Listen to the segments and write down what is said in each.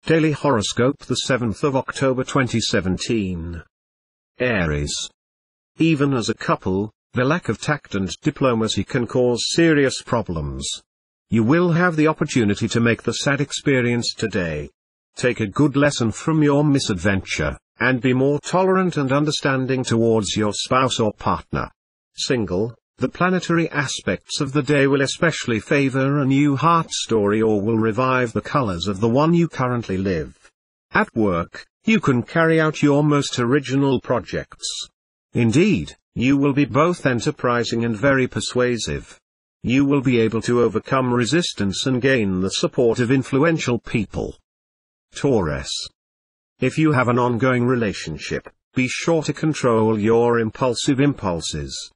Daily Horoscope, the 7th of October 2017. Aries. Even as a couple, the lack of tact and diplomacy can cause serious problems. You will have the opportunity to make the sad experience today. Take a good lesson from your misadventure, and be more tolerant and understanding towards your spouse or partner. Single, the planetary aspects of the day will especially favor a new heart story or will revive the colors of the one you currently live. At work, you can carry out your most original projects. Indeed, you will be both enterprising and very persuasive. You will be able to overcome resistance and gain the support of influential people. Taurus. If you have an ongoing relationship, be sure to control your impulsive impulses.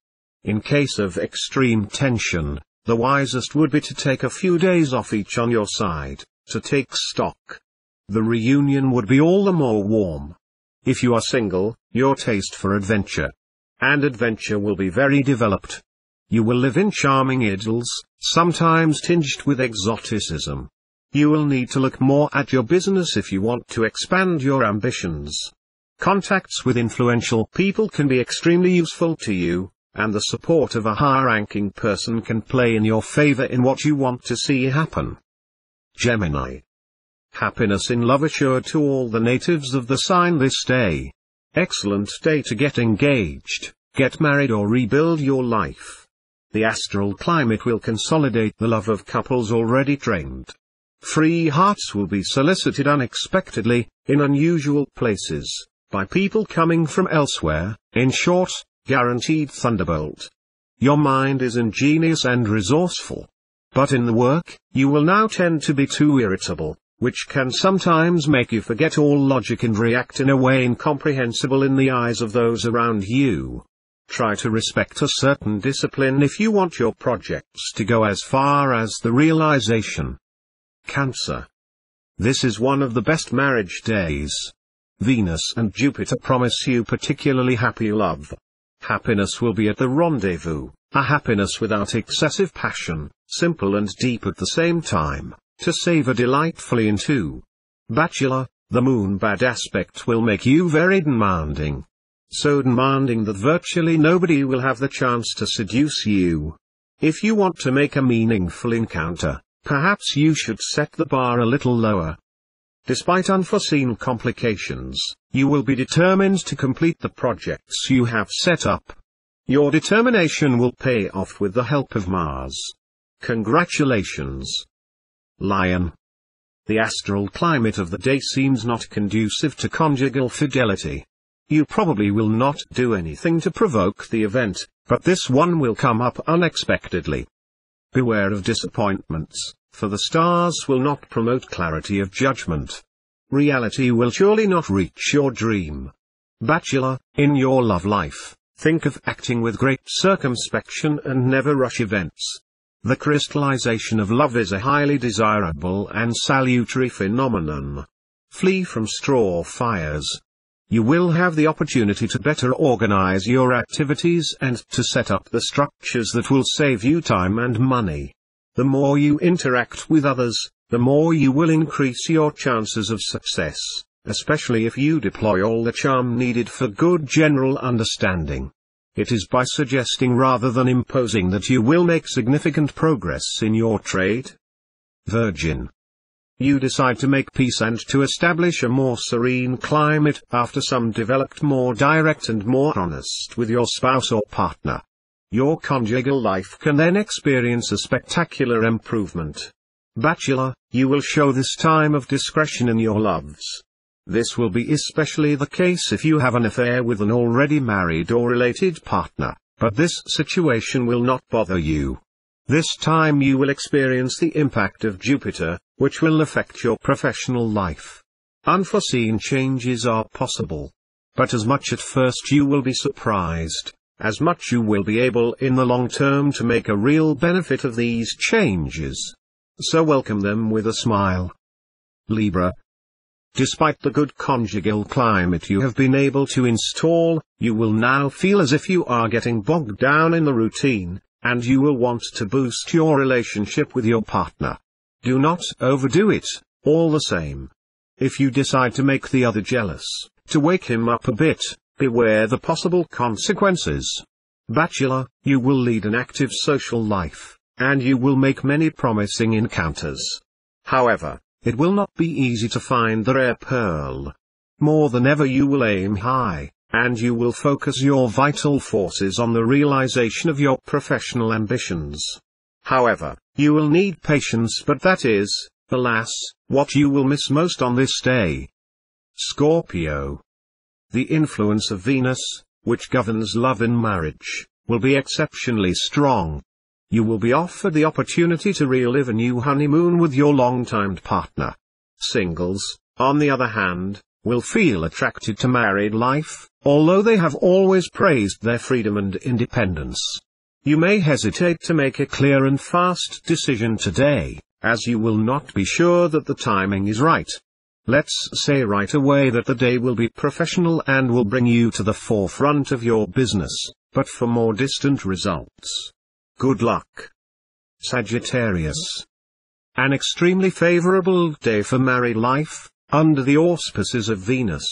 In case of extreme tension, the wisest would be to take a few days off each on your side, to take stock. The reunion would be all the more warm. If you are single, your taste for adventure will be very developed. You will live in charming idylls, sometimes tinged with exoticism. You will need to look more at your business if you want to expand your ambitions. Contacts with influential people can be extremely useful to you, and the support of a high-ranking person can play in your favor in what you want to see happen. Gemini. Happiness in love assured to all the natives of the sign this day. Excellent day to get engaged, get married or rebuild your life. The astral climate will consolidate the love of couples already trained. Free hearts will be solicited unexpectedly, in unusual places, by people coming from elsewhere. In short, guaranteed thunderbolt. Your mind is ingenious and resourceful. But in the work, you will now tend to be too irritable, which can sometimes make you forget all logic and react in a way incomprehensible in the eyes of those around you. Try to respect a certain discipline if you want your projects to go as far as the realization. Cancer. This is one of the best marriage days. Venus and Jupiter promise you particularly happy love. Happiness will be at the rendezvous, a happiness without excessive passion, simple and deep at the same time, to savor delightfully into. Bachelor, the moon bad aspect will make you very demanding. So demanding that virtually nobody will have the chance to seduce you. If you want to make a meaningful encounter, perhaps you should set the bar a little lower. Despite unforeseen complications, you will be determined to complete the projects you have set up. Your determination will pay off with the help of Mars. Congratulations. Lion. The astral climate of the day seems not conducive to conjugal fidelity. You probably will not do anything to provoke the event, but this one will come up unexpectedly. Beware of disappointments, for the stars will not promote clarity of judgment. Reality will surely not reach your dream. Bachelor, in your love life, think of acting with great circumspection and never rush events. The crystallization of love is a highly desirable and salutary phenomenon. Flee from straw fires. You will have the opportunity to better organize your activities and to set up the structures that will save you time and money. The more you interact with others, the more you will increase your chances of success, especially if you deploy all the charm needed for good general understanding. It is by suggesting rather than imposing that you will make significant progress in your trade. Virgin. You decide to make peace and to establish a more serene climate after some developed more direct and more honest with your spouse or partner. Your conjugal life can then experience a spectacular improvement. Bachelor, you will show this time of discretion in your loves. This will be especially the case if you have an affair with an already married or related partner, but this situation will not bother you. This time you will experience the impact of Jupiter, which will affect your professional life. Unforeseen changes are possible. But as much at first you will be surprised, as much you will be able in the long term to make a real benefit of these changes. So welcome them with a smile. Libra. Despite the good conjugal climate you have been able to install, you will now feel as if you are getting bogged down in the routine, and you will want to boost your relationship with your partner. Do not overdo it, all the same. If you decide to make the other jealous, to wake him up a bit, beware the possible consequences. Bachelor, you will lead an active social life, and you will make many promising encounters. However, it will not be easy to find the rare pearl. More than ever you will aim high, and you will focus your vital forces on the realization of your professional ambitions. However, you will need patience, but that is, alas, what you will miss most on this day. Scorpio. The influence of Venus, which governs love in marriage, will be exceptionally strong. You will be offered the opportunity to relive a new honeymoon with your long-time partner. Singles, on the other hand, will feel attracted to married life, although they have always praised their freedom and independence. You may hesitate to make a clear and fast decision today, as you will not be sure that the timing is right. Let's say right away that the day will be professional and will bring you to the forefront of your business, but for more distant results. Good luck. Sagittarius. An extremely favorable day for married life, under the auspices of Venus.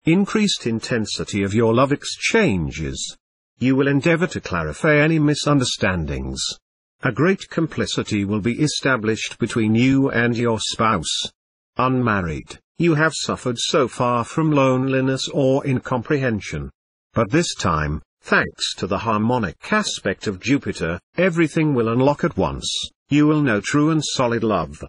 Increased intensity of your love exchanges. You will endeavor to clarify any misunderstandings. A great complicity will be established between you and your spouse. Unmarried, you have suffered so far from loneliness or incomprehension. But this time, thanks to the harmonic aspect of Jupiter, everything will unlock at once. You will know true and solid love.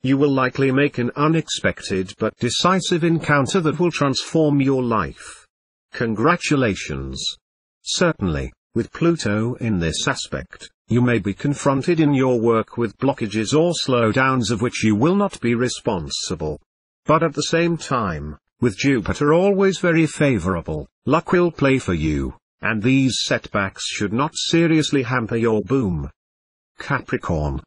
You will likely make an unexpected but decisive encounter that will transform your life. Congratulations. Certainly, with Pluto in this aspect, you may be confronted in your work with blockages or slowdowns of which you will not be responsible. But at the same time, with Jupiter always very favorable, luck will play for you, and these setbacks should not seriously hamper your boom. Capricorn.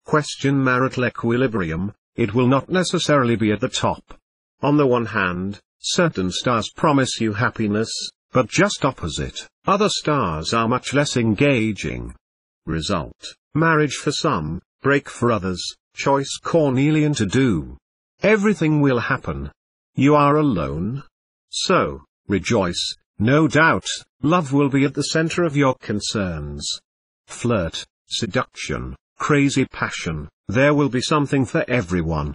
Question marital equilibrium, it will not necessarily be at the top. On the one hand, certain stars promise you happiness, but just opposite, other stars are much less engaging. Result, marriage for some, break for others, choice cornelian to do. Everything will happen. You are alone. So, rejoice, no doubt, love will be at the center of your concerns. Flirt, seduction, crazy passion, there will be something for everyone.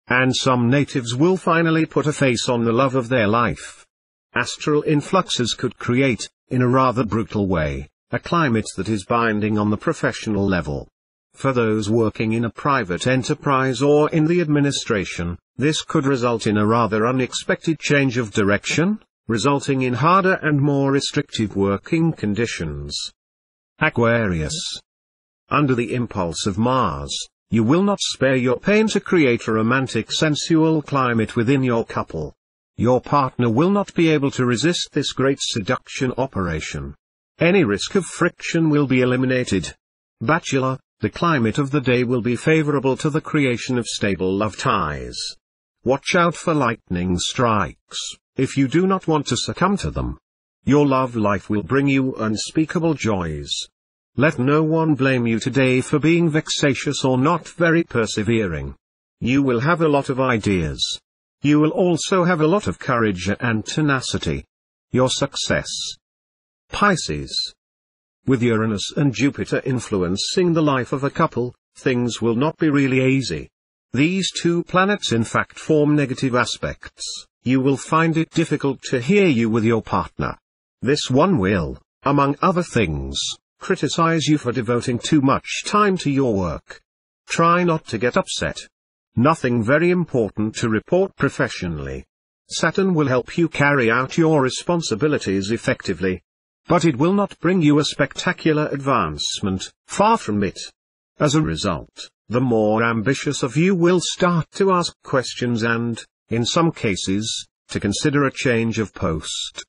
And some natives will finally put a face on the love of their life. Astral influxes could create, in a rather brutal way, a climate that is binding on the professional level. For those working in a private enterprise or in the administration, this could result in a rather unexpected change of direction, resulting in harder and more restrictive working conditions. Aquarius. Under the impulse of Mars, you will not spare your pain to create a romantic sensual climate within your couple. Your partner will not be able to resist this great seduction operation. Any risk of friction will be eliminated. Bachelor, the climate of the day will be favorable to the creation of stable love ties. Watch out for lightning strikes, if you do not want to succumb to them. Your love life will bring you unspeakable joys. Let no one blame you today for being vexatious or not very persevering. You will have a lot of ideas. You will also have a lot of courage and tenacity. Your success. Pisces. With Uranus and Jupiter influencing the life of a couple, things will not be really easy. These two planets in fact form negative aspects. You will find it difficult to hear you with your partner. This one will, among other things, criticize you for devoting too much time to your work. Try not to get upset. Nothing very important to report professionally. Saturn will help you carry out your responsibilities effectively. But it will not bring you a spectacular advancement, far from it. As a result, the more ambitious of you will start to ask questions and, in some cases, to consider a change of post.